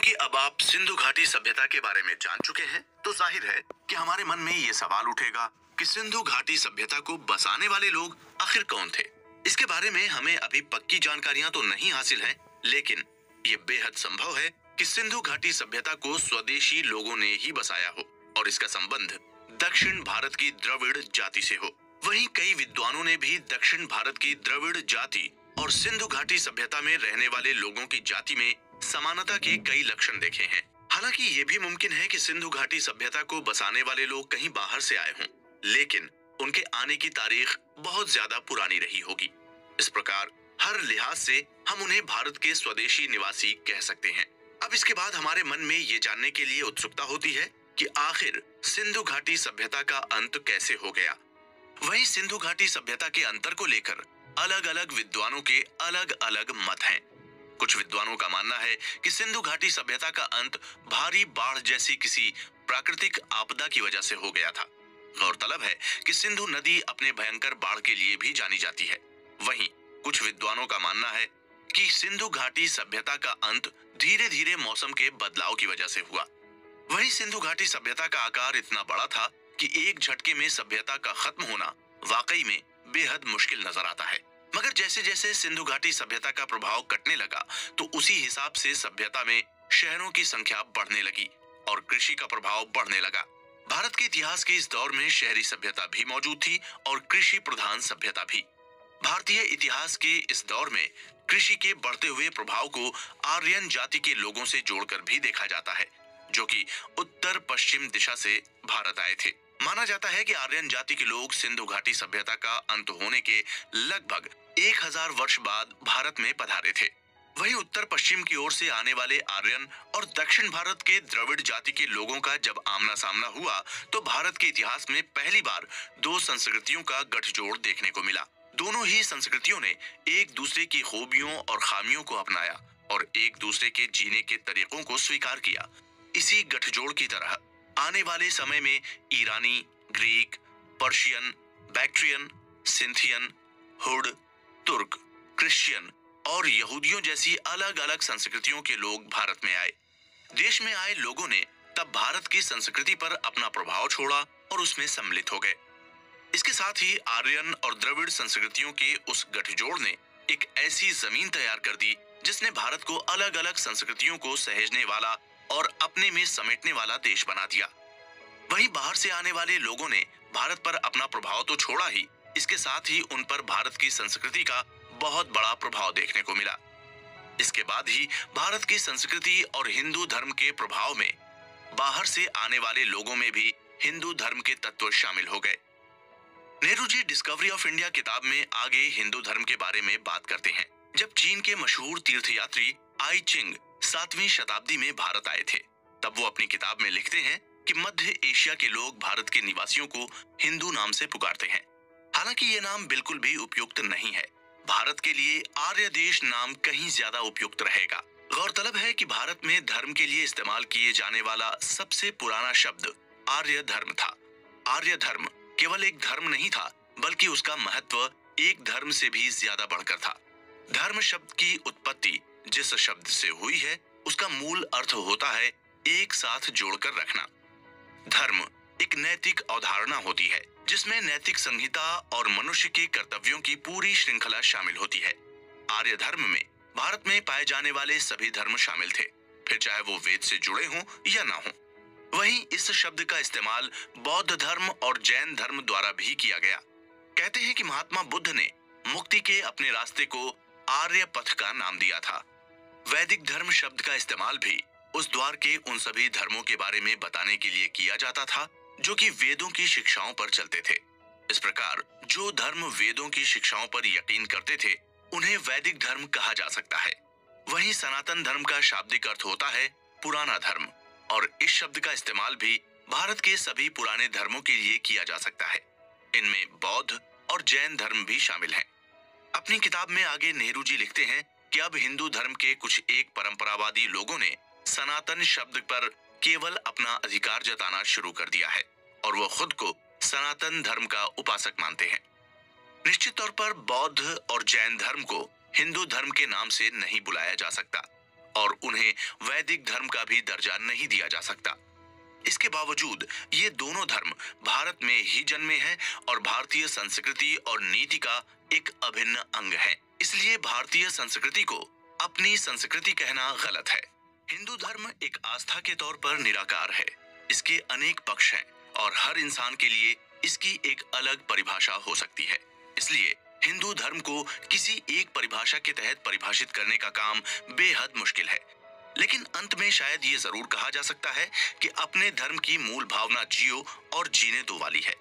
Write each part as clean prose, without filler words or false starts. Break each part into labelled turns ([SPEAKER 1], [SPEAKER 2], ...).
[SPEAKER 1] क्योंकि अब आप सिंधु घाटी सभ्यता के बारे में जान चुके हैं, तो जाहिर है कि हमारे मन में ये सवाल उठेगा कि सिंधु घाटी सभ्यता को बसाने वाले लोग आखिर कौन थे। इसके बारे में हमें अभी पक्की जानकारियां तो नहीं हासिल हैं, लेकिन ये बेहद संभव है कि सिंधु घाटी सभ्यता को स्वदेशी लोगों ने ही बसाया हो और इसका संबंध दक्षिण भारत की द्रविड़ जाति से हो। वहीं कई विद्वानों ने भी दक्षिण भारत की द्रविड़ जाति और सिंधु घाटी सभ्यता में रहने वाले लोगों की जाति में समानता के कई लक्षण देखे हैं। हालांकि ये भी मुमकिन है कि सिंधु घाटी सभ्यता को बसाने वाले लोग कहीं बाहर से आए हों, लेकिन उनके आने की तारीख बहुत ज्यादा पुरानी रही होगी। इस प्रकार हर लिहाज से हम उन्हें भारत के स्वदेशी निवासी कह सकते हैं। अब इसके बाद हमारे मन में ये जानने के लिए उत्सुकता होती है कि आखिर सिंधु घाटी सभ्यता का अंत कैसे हो गया। वहीं सिंधु घाटी सभ्यता के अंतर को लेकर अलग अलग विद्वानों के अलग अलग मत हैं। कुछ विद्वानों का मानना है कि सिंधु घाटी सभ्यता का अंत भारी बाढ़ जैसी किसी प्राकृतिक आपदा की वजह से हो गया था। गौरतलब है कि सिंधु नदी अपने भयंकर बाढ़ के लिए भी जानी जाती है। वहीं कुछ विद्वानों का मानना है कि सिंधु घाटी सभ्यता का अंत धीरे धीरे मौसम के बदलाव की वजह से हुआ। वहीं सिंधु घाटी सभ्यता का आकार इतना बड़ा था कि एक झटके में सभ्यता का खत्म होना वाकई में बेहद मुश्किल नजर आता है। मगर जैसे जैसे सिंधु घाटी सभ्यता का प्रभाव कटने लगा, तो उसी हिसाब से सभ्यता में शहरों की संख्या बढ़ने लगी और कृषि का प्रभाव बढ़ने लगा। भारत के इतिहास के इस दौर में शहरी सभ्यता भी मौजूद थी और कृषि प्रधान सभ्यता भी। भारतीय इतिहास के इस दौर में कृषि के बढ़ते हुए प्रभाव को आर्यन जाति के लोगों से जोड़कर भी देखा जाता है, जो कि उत्तर पश्चिम दिशा से भारत आए थे। माना जाता है कि आर्यन जाति के लोग सिंधु घाटी सभ्यता का अंत होने के लगभग 1000 वर्ष बाद भारत में पधारे थे। वहीं उत्तर पश्चिम की ओर से आने वाले आर्यन और दक्षिण भारत के द्रविड़ जाति के लोगों का जब आमना सामना हुआ, तो भारत के इतिहास में पहली बार दो संस्कृतियों का गठजोड़ देखने को मिला। दोनों ही संस्कृतियों ने एक दूसरे की खूबियों और खामियों को अपनाया और एक दूसरे के जीने के तरीकों को स्वीकार किया। इसी गठजोड़ की तरह आने वाले समय में ईरानी, ग्रीक, पर्शियन, बैक्ट्रियन, सिंथियन, हुड, तुर्क, क्रिश्चियन और यहूदियों जैसी अलग अलग संस्कृतियों के लोग भारत में आए। देश में आए लोगों ने तब भारत की संस्कृति पर अपना प्रभाव छोड़ा और उसमें सम्मिलित हो गए। इसके साथ ही आर्यन और द्रविड़ संस्कृतियों के उस गठजोड़ ने एक ऐसी जमीन तैयार कर दी जिसने भारत को अलग अलग संस्कृतियों को सहेजने वाला और अपने में समेटने वाला देश बना दिया। वहीं बाहर से आने वाले लोगों ने भारत पर अपना प्रभाव तो छोड़ा ही, इसके साथ ही उन पर भारत की संस्कृति का बहुत बड़ा प्रभाव देखने को मिला। इसके बाद ही भारत की संस्कृति और हिंदू धर्म के प्रभाव में बाहर से आने वाले लोगों में भी हिंदू धर्म के तत्व शामिल हो गए। Nehru ji discovery of India किताब में आगे हिंदू धर्म के बारे में बात करते हैं। जब चीन के मशहूर तीर्थयात्री आई चिंग 7वीं शताब्दी में भारत आए थे, तब वो अपनी किताब में लिखते हैं कि मध्य एशिया के लोग भारत के निवासियों को हिंदू नाम से पुकारते हैं। हालांकि ये नाम बिल्कुल भी उपयुक्त नहीं है। भारत के लिए आर्य देश नाम कहीं ज्यादा उपयुक्त रहेगा। गौरतलब है कि भारत में धर्म के लिए इस्तेमाल किए जाने वाला सबसे पुराना शब्द आर्य धर्म था। आर्य धर्म केवल एक धर्म नहीं था, बल्कि उसका महत्व एक धर्म से भी ज्यादा बढ़कर था। धर्म शब्द की उत्पत्ति जिस शब्द से हुई है, उसका मूल अर्थ होता है एक साथ जोड़कर रखना। धर्म एक नैतिक अवधारणा होती है जिसमें नैतिक संहिता और मनुष्य के कर्तव्यों की पूरी श्रृंखला शामिल होती है। आर्य धर्म में भारत में पाए जाने वाले सभी धर्म शामिल थे, फिर चाहे वो वेद से जुड़े हों या ना हों। वहीं इस शब्द का इस्तेमाल बौद्ध धर्म और जैन धर्म द्वारा भी किया गया। कहते हैं कि महात्मा बुद्ध ने मुक्ति के अपने रास्ते को आर्य पथ का नाम दिया था। वैदिक धर्म शब्द का इस्तेमाल भी उस द्वार के उन सभी धर्मों के बारे में बताने के लिए किया जाता था जो कि वेदों की शिक्षाओं पर चलते थे। इस प्रकार जो धर्म वेदों की शिक्षाओं पर यकीन करते थे, उन्हें वैदिक धर्म कहा जा सकता है। वहीं सनातन धर्म का शाब्दिक अर्थ होता है पुराना धर्म, और इस शब्द का इस्तेमाल भी भारत के सभी पुराने धर्मों के लिए किया जा सकता है। इनमें बौद्ध और जैन धर्म भी शामिल हैं। अपनी किताब में आगे नेहरू जी लिखते हैं कि अब हिंदू धर्म के कुछ एक परंपरावादी लोगों ने सनातन शब्द पर केवल अपना अधिकार जताना शुरू कर दिया है और वो खुद को सनातन धर्म का उपासक मानते हैं। निश्चित तौर पर बौद्ध और जैन धर्म को हिंदू धर्म के नाम से नहीं बुलाया जा सकता। और उन्हें वैदिक धर्म का भी दर्जा नहीं दिया जा सकता। इसके बावजूद ये दोनों धर्म भारत में ही जन्मे हैं और भारतीय संस्कृति और नीति का एक अभिन्न अंग है। इसलिए भारतीय संस्कृति को अपनी संस्कृति कहना गलत है। हिंदू धर्म एक आस्था के तौर पर निराकार है। इसके अनेक पक्ष हैं और हर इंसान के लिए इसकी एक अलग परिभाषा हो सकती है। इसलिए हिंदू धर्म को किसी एक परिभाषा के तहत परिभाषित करने का काम बेहद मुश्किल है। लेकिन अंत में शायद ये जरूर कहा जा सकता है कि अपने धर्म की मूल भावना जियो और जीने दो वाली है।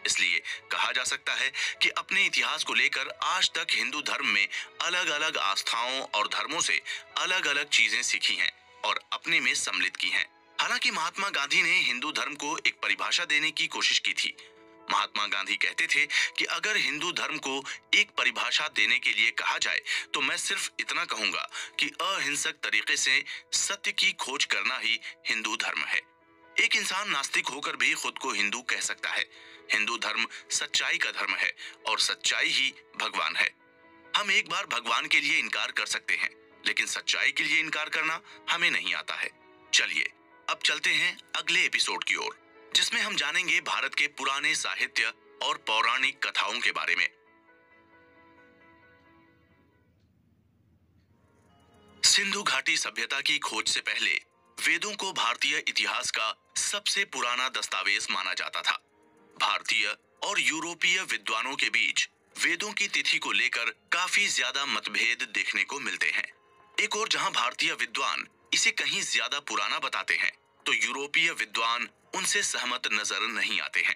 [SPEAKER 1] इसलिए कहा जा सकता है कि अपने इतिहास को लेकर आज तक हिंदू धर्म में अलग अलग आस्थाओं और धर्मों से अलग अलग चीजें सीखी हैं और अपने में सम्मिलित की हैं। हालांकि महात्मा गांधी ने हिंदू धर्म को एक परिभाषा देने की कोशिश की थी। महात्मा गांधी कहते थे कि अगर हिंदू धर्म को एक परिभाषा देने के लिए कहा जाए तो मैं सिर्फ इतना कहूंगा कि अहिंसक तरीके से सत्य की खोज करना ही हिंदू धर्म है। एक इंसान नास्तिक होकर भी खुद को हिंदू कह सकता है। हिंदू धर्म सच्चाई का धर्म है और सच्चाई ही भगवान है। हम एक बार भगवान के लिए इनकार कर सकते हैं, लेकिन सच्चाई के लिए इनकार करना हमें नहीं आता है। चलिए अब चलते हैं अगले एपिसोड की ओर, जिसमें हम जानेंगे भारत के पुराने साहित्य और पौराणिक कथाओं के बारे में। सिंधु घाटी सभ्यता की खोज से पहले वेदों को भारतीय इतिहास का सबसे पुराना दस्तावेज माना जाता था। भारतीय और यूरोपीय विद्वानों के बीच वेदों की तिथि को लेकर काफी ज्यादा मतभेद देखने को मिलते हैं। एक और जहां भारतीय विद्वान इसे कहीं ज्यादा पुराना बताते हैं, तो यूरोपीय विद्वान उनसे सहमत नजर नहीं आते हैं।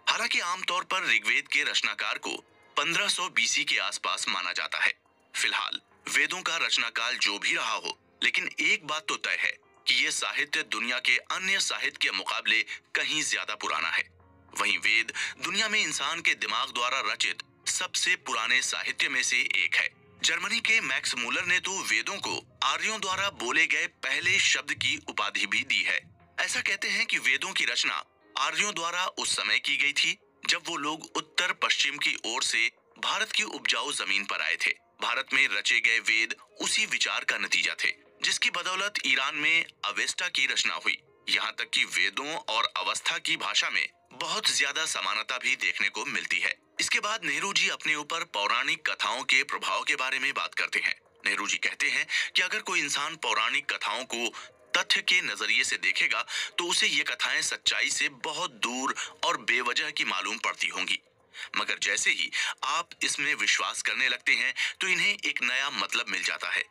[SPEAKER 1] हालांकि आमतौर पर ऋग्वेद के रचनाकार को 1500 बीसी के आसपास माना जाता है। फिलहाल वेदों का रचनाकाल जो भी रहा हो, लेकिन एक बात तो तय है कि ये साहित्य दुनिया के अन्य साहित्य के मुकाबले कहीं ज्यादा पुराना है। वहीं वेद दुनिया में इंसान के दिमाग द्वारा रचित सबसे पुराने साहित्य में से एक है। जर्मनी के मैक्स मूलर ने तो वेदों को आर्यों द्वारा बोले गए पहले शब्द की उपाधि भी दी है। ऐसा कहते हैं कि वेदों की रचना आर्यों द्वारा उस समय की गई थी जब वो लोग उत्तर पश्चिम की ओर से भारत की उपजाऊ जमीन पर आए थे। भारत में रचे गए वेद उसी विचार का नतीजा थे, जिसकी बदौलत ईरान में अवेस्टा की रचना हुई। यहाँ तक कि वेदों और अवस्था की भाषा में बहुत ज्यादा समानता भी देखने को मिलती है। इसके बाद नेहरू जी अपने ऊपर पौराणिक कथाओं के प्रभाव के बारे में बात करते हैं। नेहरू जी कहते हैं कि अगर कोई इंसान पौराणिक कथाओं को तथ्य के नजरिए से देखेगा तो उसे ये कथाएं सच्चाई से बहुत दूर और बेवजह की मालूम पड़ती होंगी, मगर जैसे ही आप इसमें विश्वास करने लगते हैं तो इन्हें एक नया मतलब मिल जाता है।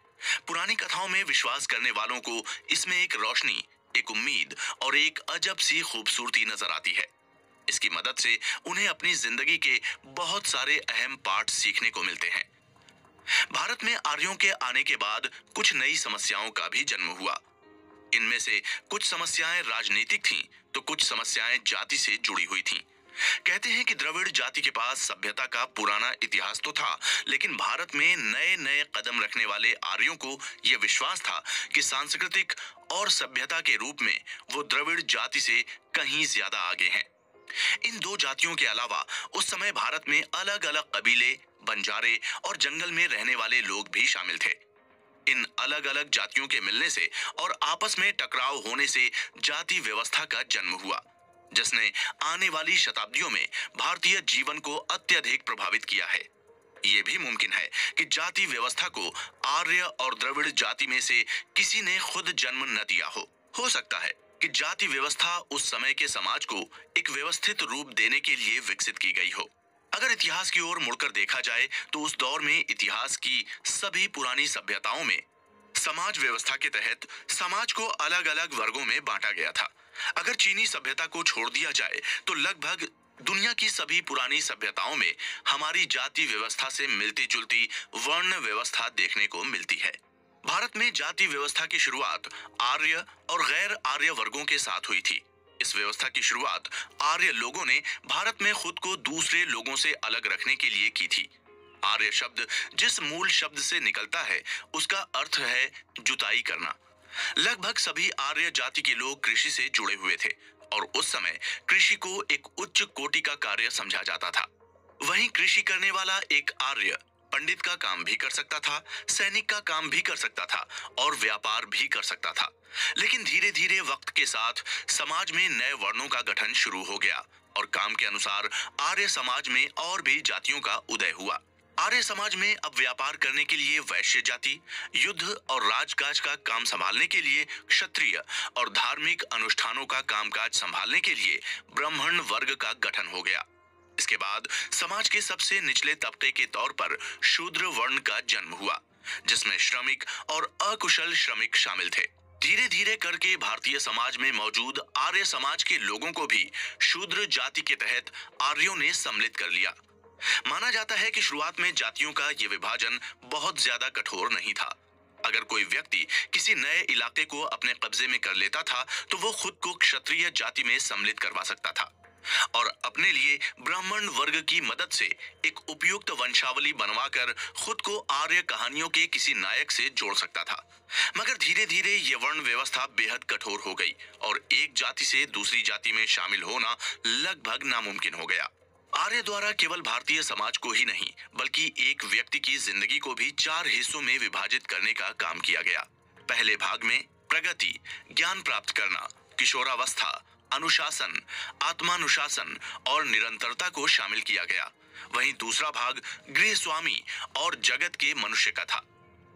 [SPEAKER 1] पुरानी कथाओं में विश्वास करने वालों को इसमें एक रोशनी, एक उम्मीद और एक अजब सी खूबसूरती नजर आती है। इसकी मदद से उन्हें अपनी जिंदगी के बहुत सारे अहम पाठ सीखने को मिलते हैं। भारत में आर्यों के आने के बाद कुछ नई समस्याओं का भी जन्म हुआ। इनमें से कुछ समस्याएं राजनीतिक थीं, तो कुछ समस्याएं जाति से जुड़ी हुई थीं। कहते हैं कि द्रविड़ जाति के पास सभ्यता का पुराना इतिहास तो था, लेकिन भारत में नए नए कदम रखने वाले आर्यों को यह विश्वास था कि सांस्कृतिक और सभ्यता के रूप में वो द्रविड़ जाति से कहीं ज्यादा आगे हैं। इन दो जातियों के अलावा उस समय भारत में अलग अलग कबीले, बंजारे और जंगल में रहने वाले लोग भी शामिल थे। इन अलग अलग जातियों के मिलने से और आपस में टकराव होने से जाति व्यवस्था का जन्म हुआ, जिसने आने वाली शताब्दियों में भारतीय जीवन को अत्यधिक प्रभावित किया है। ये भी मुमकिन है कि जाति व्यवस्था को आर्य और द्रविड़ जाति में से किसी ने खुद जन्म न दिया हो सकता है कि जाति व्यवस्था उस समय के समाज को एक व्यवस्थित रूप देने के लिए विकसित की गई हो। अगर इतिहास की ओर मुड़कर देखा जाए तो उस दौर में इतिहास की सभी पुरानी सभ्यताओं में समाज व्यवस्था के तहत समाज को अलग अलग वर्गों में बांटा गया था। अगर चीनी सभ्यता को छोड़ दिया जाए तो लगभग दुनिया की सभी पुरानी सभ्यताओं में हमारी जाति व्यवस्था से मिलती जुलती वर्ण व्यवस्था देखने को मिलती है। भारत में जाति व्यवस्था की शुरुआत आर्य और गैर आर्य वर्गों के साथ हुई थी। इस व्यवस्था की शुरुआत आर्य लोगों ने भारत में खुद को दूसरे लोगों से अलग रखने के लिए की थी। आर्य शब्द जिस मूल शब्द से निकलता है उसका अर्थ है जुताई करना। लगभग सभी आर्य जाति के लोग कृषि से जुड़े हुए थे और उस समय कृषि को एक उच्च कोटि का कार्य समझा जाता था। वहीं कृषि करने वाला एक आर्य पंडित का काम भी कर सकता था, सैनिक का काम भी कर सकता था और व्यापार भी कर सकता था। लेकिन धीरे धीरे वक्त के साथ समाज में नए वर्णों का गठन शुरू हो गया और काम के अनुसार आर्य समाज में और भी जातियों का उदय हुआ। आर्य समाज में अब व्यापार करने के लिए वैश्य जाति, युद्ध और राजकाज का काम संभालने के लिए क्षत्रिय और धार्मिक अनुष्ठानों का कामकाज संभालने के लिए ब्राह्मण वर्ग का गठन हो गया। इसके बाद समाज के सबसे निचले तबके के तौर पर शूद्र वर्ण का जन्म हुआ, जिसमें श्रमिक और अकुशल श्रमिक शामिल थे। धीरे धीरे करके भारतीय समाज में मौजूद आर्य समाज के लोगों को भी शूद्र जाति के तहत आर्यों ने सम्मिलित कर लिया। माना जाता है कि शुरुआत में जातियों का यह विभाजन बहुत ज्यादा कठोर नहीं था। अगर कोई व्यक्ति किसी नए इलाके को अपने कब्जे में कर लेता था तो वो खुद को क्षत्रिय जाति में सम्मिलित करवा सकता था और अपने लिए ब्राह्मण वर्ग की मदद से एक उपयुक्त वंशावली बनवाकर खुद को आर्य कहानियों के किसी नायक से जोड़ सकता था। मगर धीरे धीरे ये वर्ण व्यवस्था बेहद कठोर हो गई और एक जाति से दूसरी जाति में शामिल होना लगभग नामुमकिन हो गया। आर्य द्वारा केवल भारतीय समाज को ही नहीं बल्कि एक व्यक्ति की जिंदगी को भी 4 हिस्सों में विभाजित करने का काम किया गया। पहले भाग में प्रगति, ज्ञान प्राप्त करना, किशोरावस्था, अनुशासन, आत्मानुशासन और निरंतरता को शामिल किया गया। वहीं दूसरा भाग गृह स्वामी और जगत के मनुष्य का था।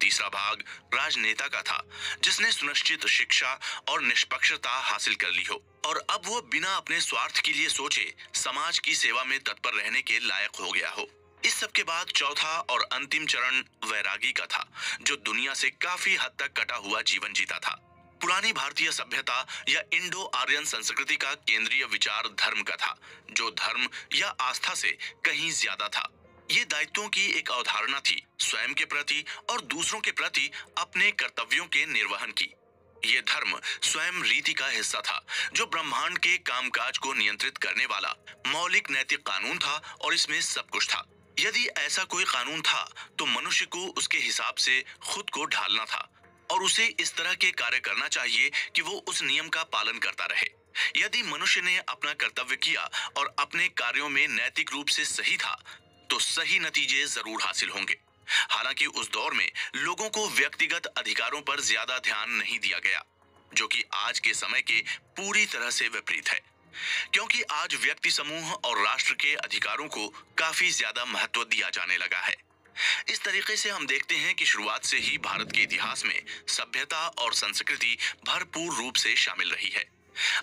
[SPEAKER 1] तीसरा भाग राजनेता का था, जिसने सुनिश्चित शिक्षा और निष्पक्षता हासिल कर ली हो और अब वो बिना अपने स्वार्थ के लिए सोचे समाज की सेवा में तत्पर रहने के लायक हो गया हो। इस सब के बाद चौथा और अंतिम चरण वैरागी का था, जो दुनिया से काफी हद तक कटा हुआ जीवन जीता था। पुरानी भारतीय सभ्यता या इंडो आर्यन संस्कृति का केंद्रीय विचार धर्म का था, जो धर्म या आस्था से कहीं ज्यादा था। ये दायित्वों की एक अवधारणा थी, स्वयं के प्रति और दूसरों के प्रति अपने कर्तव्यों के निर्वहन की। ये धर्म स्वयं रीति का हिस्सा था, जो ब्रह्मांड के कामकाज को नियंत्रित करने वाला मौलिक नैतिक कानून था और इसमें सब कुछ था। यदि ऐसा कोई कानून था तो मनुष्य को उसके हिसाब से खुद को ढालना था और उसे इस तरह के कार्य करना चाहिए कि वो उस नियम का पालन करता रहे। यदि मनुष्य ने अपना कर्तव्य किया और अपने कार्यों में नैतिक रूप से सही था तो सही नतीजे जरूर हासिल होंगे। हालांकि उस दौर में लोगों को व्यक्तिगत अधिकारों पर ज्यादा ध्यान नहीं दिया गया, जो कि आज के समय के पूरी तरह से विपरीत है, क्योंकि आज व्यक्ति समूह और राष्ट्र के अधिकारों को काफी ज्यादा महत्व दिया जाने लगा है। इस तरीके से हम देखते हैं कि शुरुआत से ही भारत के इतिहास में सभ्यता और संस्कृति भरपूर रूप से शामिल रही है।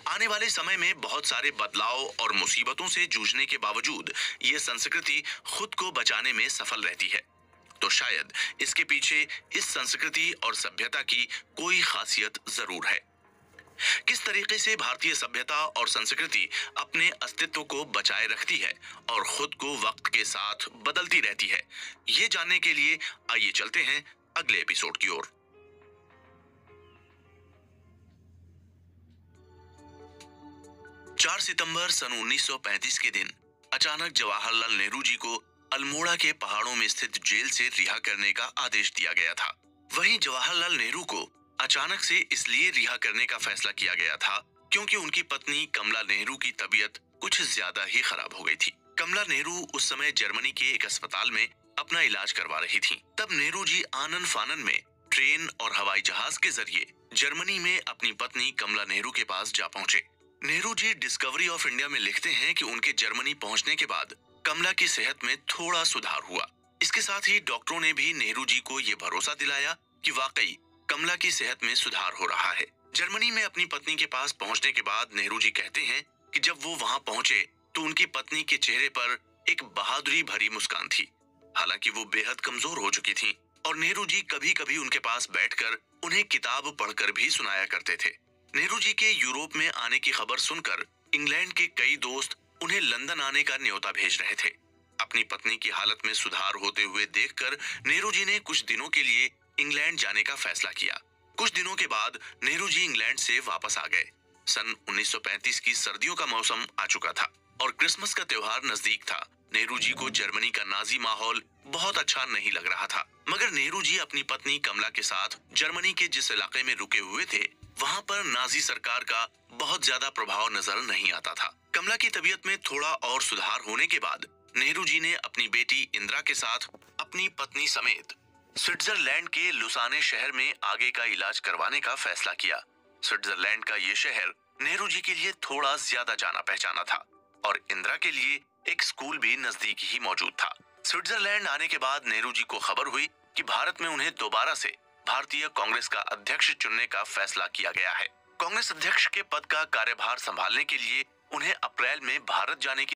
[SPEAKER 1] आने वाले समय में बहुत सारे बदलाव और मुसीबतों से जूझने के बावजूद ये संस्कृति खुद को बचाने में सफल रहती है। तो शायद इसके पीछे इस संस्कृति और सभ्यता की कोई खासियत जरूर है। किस तरीके से भारतीय सभ्यता और संस्कृति अपने अस्तित्व को बचाए रखती है और खुद को वक्त के साथ बदलती रहती है, ये जानने के लिए आइए चलते हैं अगले एपिसोड की ओर। 4 सितंबर सन 1935 के दिन अचानक जवाहरलाल नेहरू जी को अल्मोड़ा के पहाड़ों में स्थित जेल से रिहा करने का आदेश दिया गया था। वहीं जवाहरलाल नेहरू को अचानक से इसलिए रिहा करने का फैसला किया गया था क्योंकि उनकी पत्नी कमला नेहरू की तबीयत कुछ ज्यादा ही खराब हो गई थी। कमला नेहरू उस समय जर्मनी के एक अस्पताल में अपना इलाज करवा रही थी। तब नेहरू जी आनन फानन में ट्रेन और हवाई जहाज के जरिए जर्मनी में अपनी पत्नी कमला नेहरू के पास जा पहुंचे। Nehru ji discovery of India में लिखते हैं कि उनके जर्मनी पहुंचने के बाद कमला की सेहत में थोड़ा सुधार हुआ। इसके साथ ही डॉक्टरों ने भी नेहरू जी को ये भरोसा दिलाया कि वाकई कमला की सेहत में सुधार हो रहा है। जर्मनी में अपनी पत्नी के पास पहुंचने के बाद नेहरू जी कहते हैं कि जब वो वहां पहुंचे तो उनकी पत्नी के चेहरे पर एक बहादुरी भरी मुस्कान थी। हालांकि वो बेहद कमजोर हो चुकी थी और नेहरू जी कभी कभी उनके पास बैठकर उन्हें किताब पढ़कर भी सुनाया करते थे। नेहरू जी के यूरोप में आने की खबर सुनकर इंग्लैंड के कई दोस्त उन्हें लंदन आने का न्योता भेज रहे थे। अपनी पत्नी की हालत में सुधार होते हुए देखकर नेहरू जी ने कुछ दिनों के लिए इंग्लैंड जाने का फैसला किया। कुछ दिनों के बाद नेहरू जी इंग्लैंड से वापस आ गए। सन 1935 की सर्दियों का मौसम आ चुका था और क्रिसमस का त्योहार नजदीक था। नेहरू जी को जर्मनी का नाजी माहौल बहुत अच्छा नहीं लग रहा था, मगर नेहरू जी अपनी पत्नी कमला के साथ जर्मनी के जिस इलाके में रुके हुए थे वहां पर नाजी सरकार का बहुत ज्यादा प्रभाव नजर नहीं आता था। कमला की तबीयत में थोड़ा और सुधार होने के बाद नेहरू जी ने अपनी बेटी इंदिरा के साथ अपनी पत्नी समेत स्विट्जरलैंड के लुसाने शहर में आगे का इलाज करवाने का फैसला किया। स्विट्जरलैंड का ये शहर नेहरू जी के लिए थोड़ा ज्यादा जाना पहचाना था और इंदिरा के लिए एक स्कूल भी नजदीक ही मौजूद था। स्विट्जरलैंड आने के बाद नेहरू जी को खबर हुई कि भारत में उन्हें दोबारा से भारतीय कांग्रेस का अध्यक्ष चुनने का फैसला किया गया है। कांग्रेस अध्यक्ष के पद का कार्यभार संभालने के लिए उन्हें अप्रैल में भारत जाने की